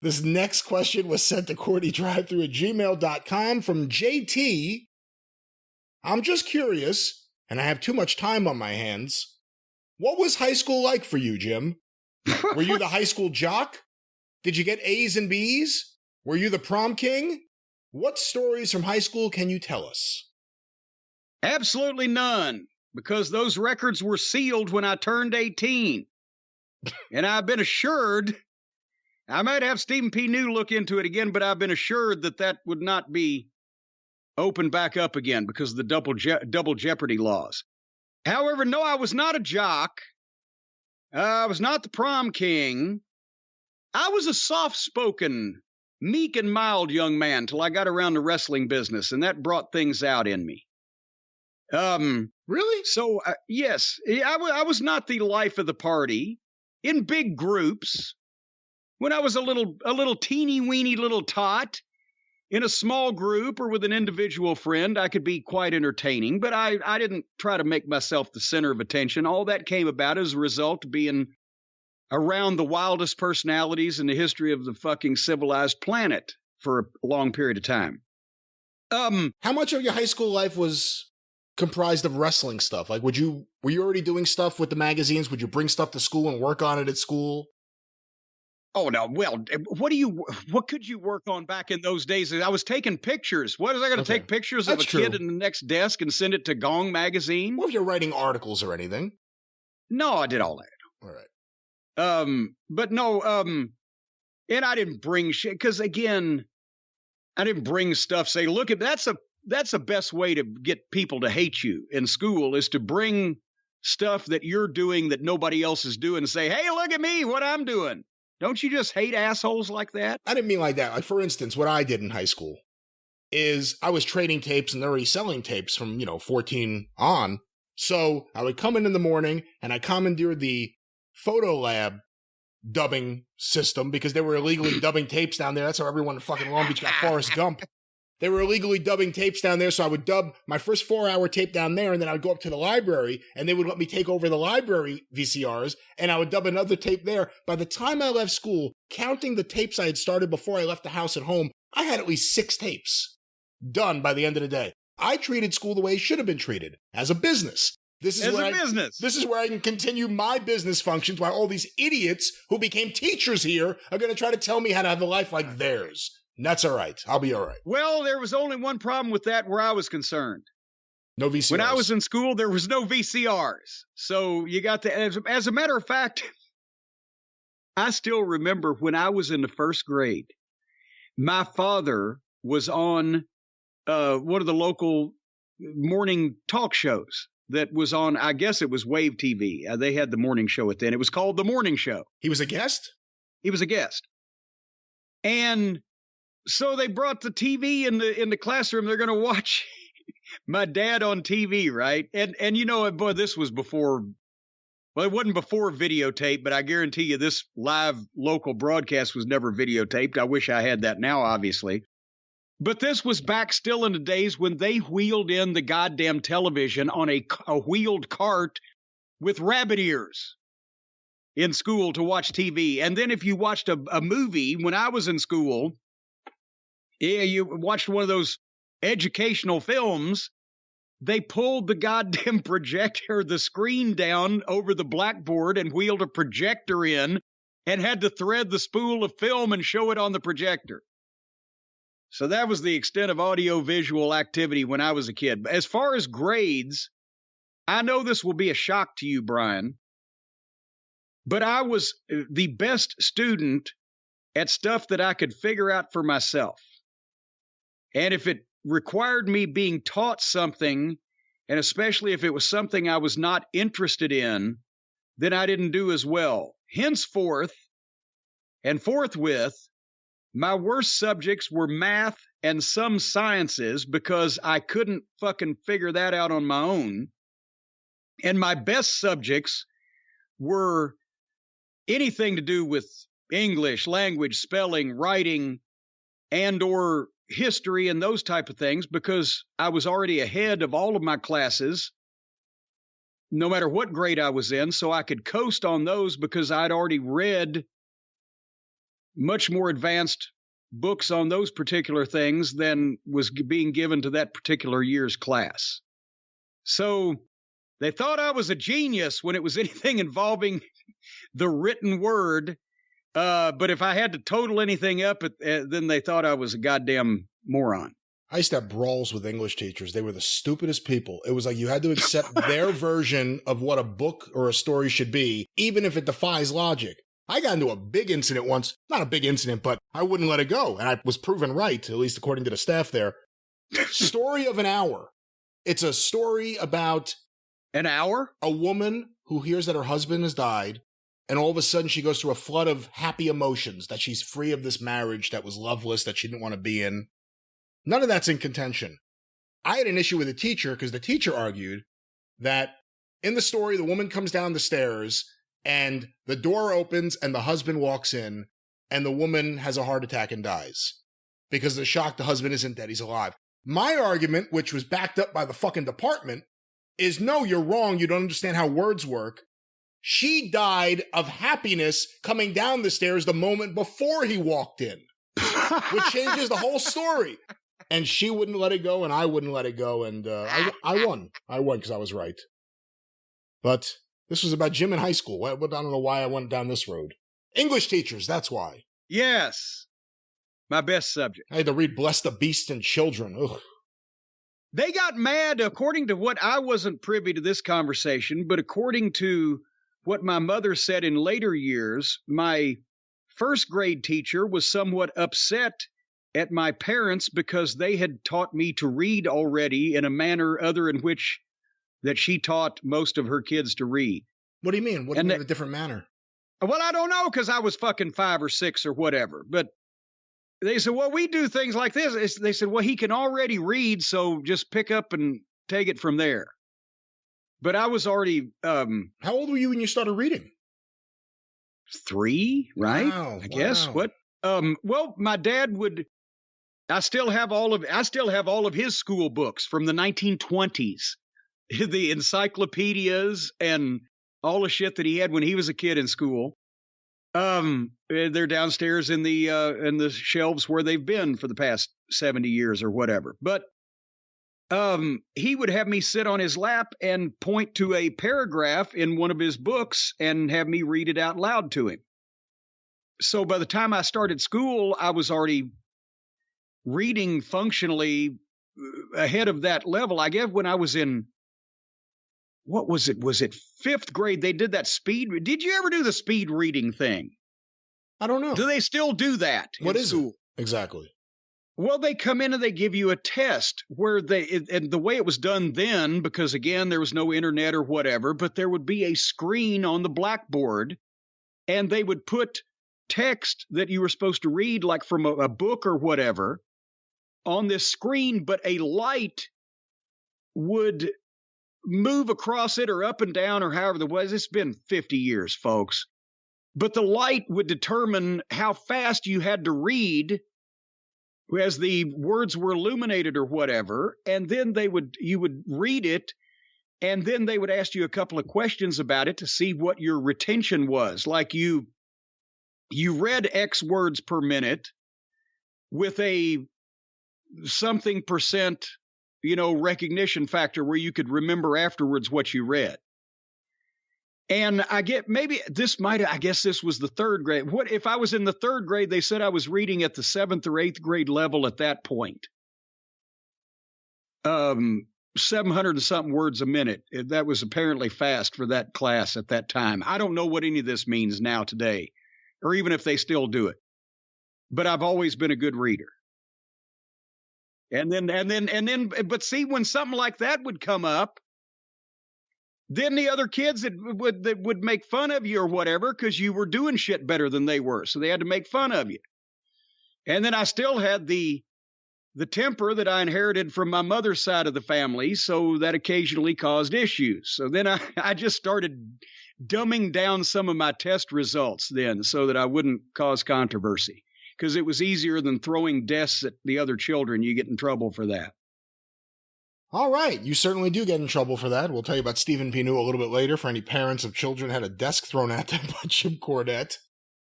This next question was sent to CornyDriveThru@gmail.com from JT. I'm just curious, and I have too much time on my hands. What was high school like for you, Jim? Were you the high school jock? Did you get A's and B's? Were you the prom king? What stories from high school can you tell us? Absolutely none, because those records were sealed when I turned 18. And I've been assured, I might have Stephen P. New look into it again, but I've been assured that that would not be opened back up again because of the double jeopardy laws. However, no, I was not a jock. I was not the prom king. I was a soft-spoken, meek and mild young man till I got around the wrestling business, and that brought things out in me. Really? So, yes, I was not the life of the party in big groups. When I was a little teeny-weeny little tot in a small group or with an individual friend, I could be quite entertaining, but I didn't try to make myself the center of attention. All that came about as a result of being around the wildest personalities in the history of the fucking civilized planet for a long period of time. How much of your high school life was comprised of wrestling stuff? Like, were you already doing stuff with the magazines? Would you bring stuff to school and work on it at school? Oh, no. Well, what could you work on back in those days? I was taking pictures. What was I going to take pictures of a kid in the next desk and send it to Gong magazine? Well, if you're writing articles or anything. No, I did all that. All right. But no, and I didn't bring shit because again, I didn't bring stuff. Say, look at that's the best way to get people to hate you in school is to bring stuff that you're doing that nobody else is doing and say, hey, look at me, what I'm doing. Don't you just hate assholes like that? I didn't mean like that. Like, for instance, what I did in high school is I was trading tapes and they're already selling tapes from, 14 on. So I would come in the morning and I commandeered the Photo Lab dubbing system because they were illegally dubbing tapes down there. That's how everyone in fucking Long Beach got Forrest Gump. They were illegally dubbing tapes down there, so I would dub my first 4-hour tape down there, and then I would go up to the library, and they would let me take over the library VCRs, and I would dub another tape there. By the time I left school, counting the tapes I had started before I left the house at home, I had at least 6 tapes done by the end of the day. I treated school the way it should have been treated, as a business. This is where I can continue my business functions while all these idiots who became teachers here are going to try to tell me how to have a life like theirs. And that's all right. I'll be all right. Well, there was only one problem with that where I was concerned. No VCRs. When I was in school, there was no VCRs. So you got to, as a matter of fact, I still remember when I was in the first grade, my father was on one of the local morning talk shows that was on, I guess it was Wave TV. They had the morning show at then. It was called The Morning Show. He was a guest? He was a guest. And so they brought the TV in the classroom. They're going to watch my dad on TV, right? And boy, this was before, well, it wasn't before videotape, but I guarantee you this live local broadcast was never videotaped. I wish I had that now, obviously. But this was back still in the days when they wheeled in the goddamn television on a wheeled cart with rabbit ears in school to watch TV. And then if you watched a movie when I was in school, you watched one of those educational films, they pulled the goddamn projector, the screen down over the blackboard and wheeled a projector in and had to thread the spool of film and show it on the projector. So that was the extent of audio-visual activity when I was a kid. As far as grades, I know this will be a shock to you, Brian, but I was the best student at stuff that I could figure out for myself. And if it required me being taught something, and especially if it was something I was not interested in, then I didn't do as well. Henceforth and forthwith, my worst subjects were math and some sciences because I couldn't fucking figure that out on my own. And my best subjects were anything to do with English, language, spelling, writing, and or history and those type of things because I was already ahead of all of my classes, no matter what grade I was in, so I could coast on those because I'd already read much more advanced books on those particular things than was being given to that particular year's class. So they thought I was a genius when it was anything involving the written word. But if I had to total anything up, then they thought I was a goddamn moron. I used to have brawls with English teachers. They were the stupidest people. It was like you had to accept their version of what a book or a story should be, even if it defies logic. I got into a big incident once. Not a big incident, but I wouldn't let it go. And I was proven right, at least according to the staff there. Story of an hour. It's a story about... An hour? A woman who hears that her husband has died, and all of a sudden she goes through a flood of happy emotions, that she's free of this marriage that was loveless, that she didn't want to be in. None of that's in contention. I had an issue with the teacher because the teacher argued that in the story, the woman comes down the stairs and the door opens and the husband walks in and the woman has a heart attack and dies because of the shock the husband isn't dead, he's alive. My argument, which was backed up by the fucking department, is no, you're wrong. You don't understand how words work. She died of happiness coming down the stairs the moment before he walked in, which changes the whole story. And she wouldn't let it go, and I wouldn't let it go, and I won. I won because I was right. But this was about Jim in high school. I don't know why I went down this road. English teachers, that's why. Yes. My best subject. I had to read Bless the Beast and Children. Ugh. They got mad, according to what I wasn't privy to this conversation, but according to what my mother said in later years, my first grade teacher was somewhat upset at my parents because they had taught me to read already in a manner other in which that she taught most of her kids to read. What do you mean? What do you mean in a different manner? Well, I don't know, because I was fucking 5 or 6 or whatever. But they said, well, we do things like this. They said, well, he can already read, so just pick up and take it from there. But I was already... How old were you when you started reading? 3, right? Wow, I guess. What? Well, my dad would... I still have all of his school books from the 1920s, the encyclopedias and all the shit that he had when he was a kid in school. They're downstairs in the shelves where they've been for the past 70 years or whatever. But he would have me sit on his lap and point to a paragraph in one of his books and have me read it out loud to him. So by the time I started school, I was already reading functionally ahead of that level. I guess when I was in, what was it? Was it 5th grade? They did that speed. Did you ever do the speed reading thing? I don't know. Do they still do that? What is school? It? Exactly. Well, they come in and they give you a test where and the way it was done then, because again, there was no internet or whatever, but there would be a screen on the blackboard and they would put text that you were supposed to read, like from a book or whatever, on this screen, but a light would move across it or up and down or however the was. It's been 50 years, folks. But the light would determine how fast you had to read as the words were illuminated or whatever. And then you would read it, and then they would ask you a couple of questions about it to see what your retention was. Like you read X words per minute with a something percent, recognition factor where you could remember afterwards what you read. And I guess this was the 3rd grade. What if I was in the 3rd grade? They said I was reading at the 7th or 8th grade level at that point. 700 and something words a minute. That was apparently fast for that class at that time. I don't know what any of this means now today, or even if they still do it. But I've always been a good reader. And then, but see, when something like that would come up, then the other kids that would make fun of you or whatever, because you were doing shit better than they were. So they had to make fun of you. And then I still had the temper that I inherited from my mother's side of the family. So that occasionally caused issues. So then I just started dumbing down some of my test results then so that I wouldn't cause controversy. Because it was easier than throwing desks at the other children. You get in trouble for that. All right. You certainly do get in trouble for that. We'll tell you about Stephen P. New a little bit later for any parents of children who had a desk thrown at them by Jim Cornette.